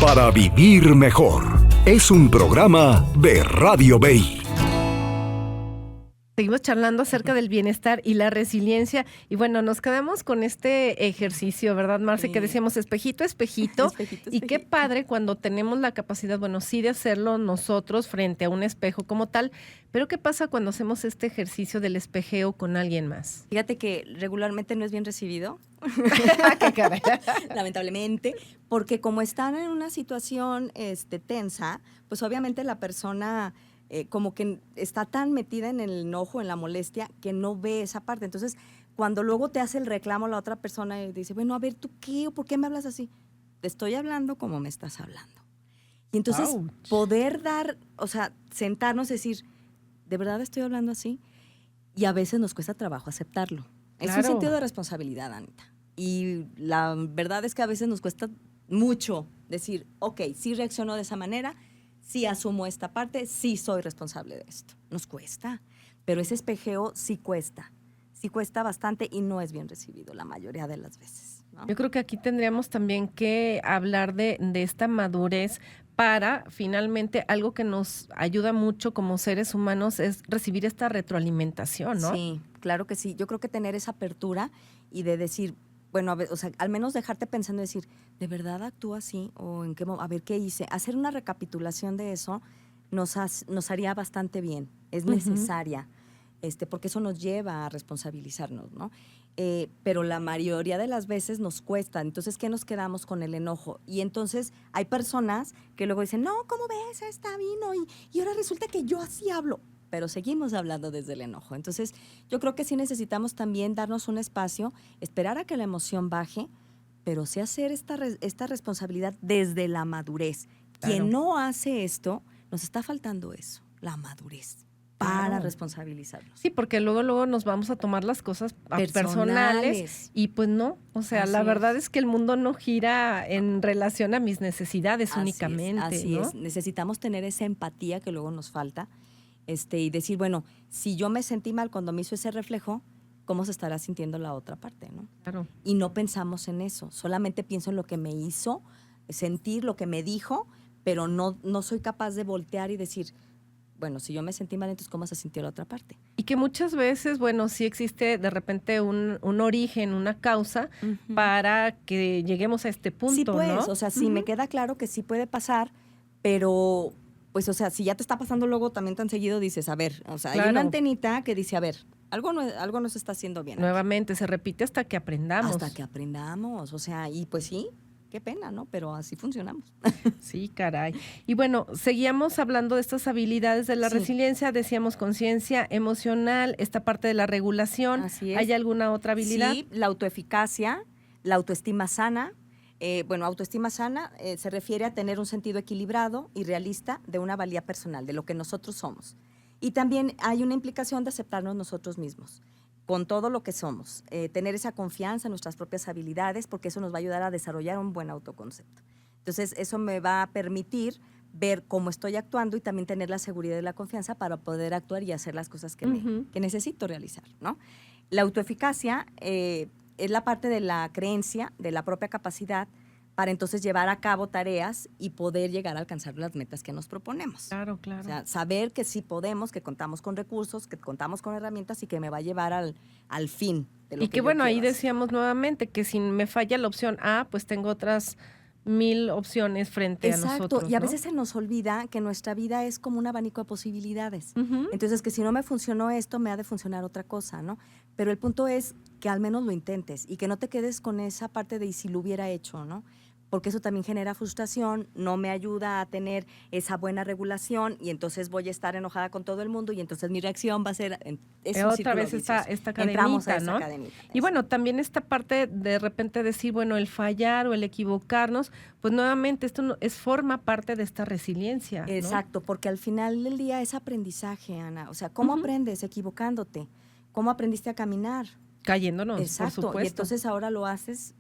para vivir mejor. Es un programa de Radio Bay. Seguimos charlando acerca del bienestar y la resiliencia. Y bueno, nos quedamos con este ejercicio, ¿verdad, Marce? Sí. Que decíamos espejito, espejito. Espejito, Y qué espejito. padre cuando tenemos la capacidad, bueno, sí de hacerlo nosotros frente a un espejo como tal. Pero ¿qué pasa cuando hacemos este ejercicio del espejeo con alguien más? Fíjate que regularmente no es bien recibido, ¡Qué caray! lamentablemente, porque como están en una situación tensa, pues obviamente la persona como que está tan metida en el enojo, en la molestia, que no ve esa parte. Entonces, cuando luego te hace el reclamo la otra persona y dice, bueno, a ver, ¿tú qué? ¿O por qué me hablas así? Te estoy hablando como me estás hablando. Y entonces, Ouch. poder dar, o sea, sentarnos y decir, ¿de verdad estoy hablando así? Y a veces nos cuesta trabajo aceptarlo. Es un Claro. sentido de responsabilidad, Anita. Y la verdad es que a veces nos cuesta mucho decir, ok, sí reacciono de esa manera, sí asumo esta parte, sí soy responsable de esto. Nos cuesta, pero ese espejeo sí cuesta bastante y no es bien recibido la mayoría de las veces, ¿no? Yo creo que aquí tendríamos también que hablar de esta madurez para finalmente algo que nos ayuda mucho como seres humanos es recibir esta retroalimentación, ¿no? Sí, claro que sí. Yo creo que tener esa apertura y de decir, bueno, a ver, o sea, al menos dejarte pensando y decir, ¿de verdad actúo así? O en qué a ver qué hice. Hacer una recapitulación de eso nos haría bastante bien. Es necesaria, porque eso nos lleva a responsabilizarnos, ¿no? Pero la mayoría de las veces nos cuesta. Entonces, ¿qué nos quedamos con el enojo? Y entonces hay personas que luego dicen, no, ¿cómo ves? Esta vino y ahora resulta que yo así hablo. Pero seguimos hablando desde el enojo. Entonces, yo creo que sí necesitamos también darnos un espacio, esperar a que la emoción baje, pero sí hacer esta responsabilidad desde la madurez. Claro. Quien no hace esto, nos está faltando eso, la madurez, para Claro. responsabilizarnos. Sí, porque luego nos vamos a tomar las cosas personales Personales. y pues no, o sea, la Así verdad es. es que el mundo no gira en relación a mis necesidades Así únicamente, así ¿no? es. Necesitamos tener esa empatía que luego nos falta, y decir, bueno, si yo me sentí mal cuando me hizo ese reflejo, ¿cómo se estará sintiendo la otra parte, no? Claro. Y no pensamos en eso, solamente pienso en lo que me hizo sentir, lo que me dijo, pero no soy capaz de voltear y decir, bueno, si yo me sentí mal, entonces ¿cómo se sintió la otra parte? Y que muchas veces, bueno, sí existe de repente un origen, una causa para que lleguemos a este punto, Sí, pues, ¿no? o sea, sí me queda claro que sí puede pasar, pero pues, o sea, si ya te está pasando luego también tan seguido, dices, a ver, o sea, hay Claro. una antenita que dice, a ver, algo no se está haciendo bien aquí. Nuevamente, se repite hasta que aprendamos. Hasta que aprendamos, o sea, y pues sí, qué pena, ¿no? Pero así funcionamos. Sí, caray. Y bueno, seguíamos hablando de estas habilidades de la Sí. resiliencia, decíamos conciencia emocional, esta parte de la regulación. Así es. ¿Hay alguna otra habilidad? Sí, la autoeficacia, la autoestima sana. Autoestima sana se refiere a tener un sentido equilibrado y realista de una valía personal, de lo que nosotros somos. Y también hay una implicación de aceptarnos nosotros mismos, con todo lo que somos. Tener esa confianza en nuestras propias habilidades, porque eso nos va a ayudar a desarrollar un buen autoconcepto. Entonces, eso me va a permitir ver cómo estoy actuando y también tener la seguridad y la confianza para poder actuar y hacer las cosas que necesito realizar, ¿no? La autoeficacia es la parte de la creencia, de la propia capacidad, para entonces llevar a cabo tareas y poder llegar a alcanzar las metas que nos proponemos. Claro, claro. O sea, saber que sí podemos, que contamos con recursos, que contamos con herramientas y que me va a llevar al fin de lo Y que que yo bueno, ahí quiero hacer. decíamos nuevamente que si me falla la opción A, pues tengo otras 1000 opciones frente a Exacto, nosotros, y a ¿no? veces se nos olvida que nuestra vida es como un abanico de posibilidades. Ujú. Entonces, que si no me funcionó esto, me ha de funcionar otra cosa, ¿no? Pero el punto es que al menos lo intentes y que no te quedes con esa parte de y si lo hubiera hecho, ¿no? Porque eso también genera frustración, no me ayuda a tener esa buena regulación y entonces voy a estar enojada con todo el mundo y entonces mi reacción va a ser es un Otra círculo vez esta vicioso. cadenita, Entramos a esa ¿no? cadenita. Y bueno, también esta parte de repente decir, bueno, el fallar o el equivocarnos, pues nuevamente esto forma parte de esta resiliencia, ¿no? Exacto, porque al final del día es aprendizaje, Ana. O sea, ¿cómo aprendes? Equivocándote. ¿Cómo aprendiste a caminar? Cayéndonos, Exacto, por supuesto. y entonces ahora lo haces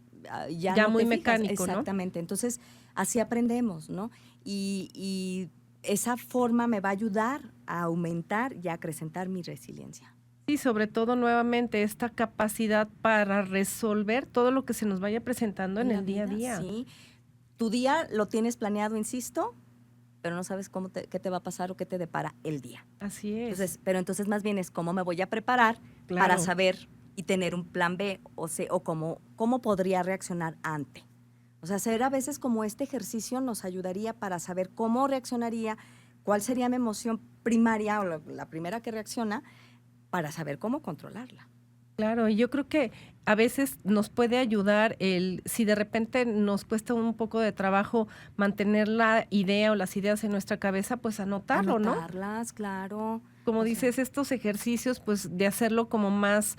ya Ya no muy te fijas. mecánico, ¿no? Exactamente, entonces así aprendemos, ¿no? Y esa forma me va a ayudar a aumentar y a acrecentar mi resiliencia. Sí, sobre todo nuevamente esta capacidad para resolver todo lo que se nos vaya presentando en la el día a vida, día. Sí. tu día lo tienes planeado, insisto, pero no sabes qué te va a pasar o qué te depara el día. Así es. Entonces más bien es cómo me voy a preparar para saber y tener un plan B, o cómo podría reaccionar ante. O sea, hacer a veces como este ejercicio nos ayudaría para saber cómo reaccionaría, cuál sería mi emoción primaria o la primera que reacciona, para saber cómo controlarla. Claro, y yo creo que a veces nos puede ayudar si de repente nos cuesta un poco de trabajo mantener la idea o las ideas en nuestra cabeza, pues anotarlo, ¿no? Anotarlas, claro. Como dices, estos ejercicios, pues de hacerlo como más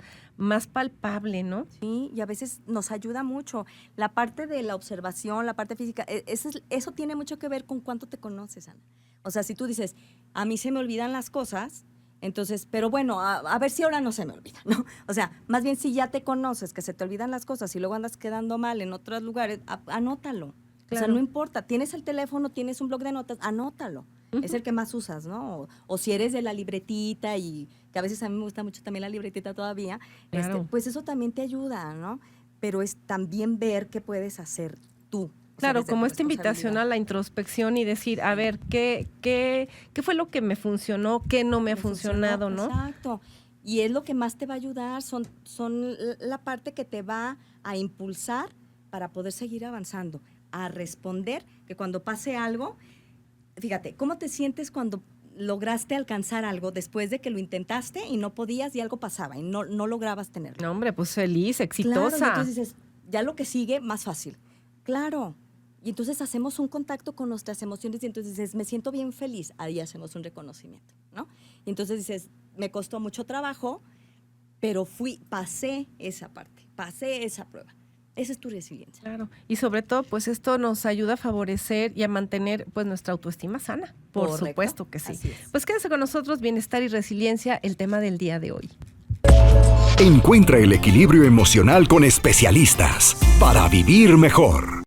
palpable, ¿no? Sí, y a veces nos ayuda mucho. La parte de la observación, la parte física, eso tiene mucho que ver con cuánto te conoces, Ana. O sea, si tú dices, a mí se me olvidan las cosas, entonces, pero bueno, a ver si ahora no se me olvida, ¿no? O sea, más bien si ya te conoces, que se te olvidan las cosas y luego andas quedando mal en otros lugares, anótalo. Claro. O sea, no importa, tienes el teléfono, tienes un bloc de notas, anótalo. Es el que más usas, ¿no? O si eres de la libretita, y que a veces a mí me gusta mucho también la libretita todavía, claro. Pues eso también te ayuda, ¿no? Pero es también ver qué puedes hacer tú. Claro, como esta invitación a la introspección y decir, a ver, ¿qué fue lo que me funcionó, qué no me ha funcionado, ¿no? Exacto. Y es lo que más te va a ayudar, son la parte que te va a impulsar para poder seguir avanzando, a responder, que cuando pase algo, fíjate, ¿cómo te sientes cuando lograste alcanzar algo después de que lo intentaste y no podías y algo pasaba y no lograbas tenerlo? No, hombre, pues feliz, exitosa. Claro, y entonces dices, ya lo que sigue, más fácil. Claro. Y entonces hacemos un contacto con nuestras emociones y entonces dices, me siento bien feliz. Ahí hacemos un reconocimiento, ¿no? Y entonces dices, me costó mucho trabajo, pero pasé esa parte, pasé esa prueba. Esa es tu resiliencia. Claro. Y sobre todo, pues esto nos ayuda a favorecer y a mantener pues nuestra autoestima sana. Por Correcto. Supuesto que sí. Así es. Pues quédese con nosotros, bienestar y resiliencia, el tema del día de hoy. Encuentra el equilibrio emocional con especialistas para vivir mejor.